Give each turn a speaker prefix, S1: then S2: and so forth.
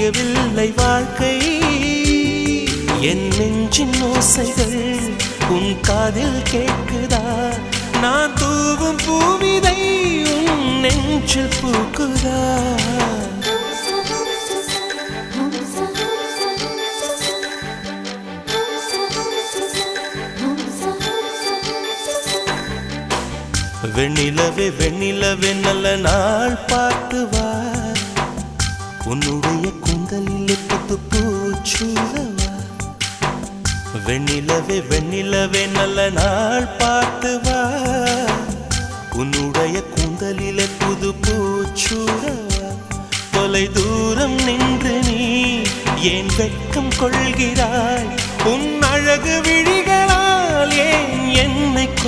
S1: புரியவில்லை வாழ்க்கை என் நெஞ்சின் ஓசைகள் உன் காதில் கேட்குதா நான் தூவும் பூவிதை உன் நெஞ்சில் பூக்குதா வெண்ணிலவே வெண்ணிலவே நல்ல நாள் பார்த்து வா உன்னுடைய கூந்தலில் புத்து பூச்சூடவா வெண்ணிலவே வெண்ணிலவே நல்ல நாள் பார்த்து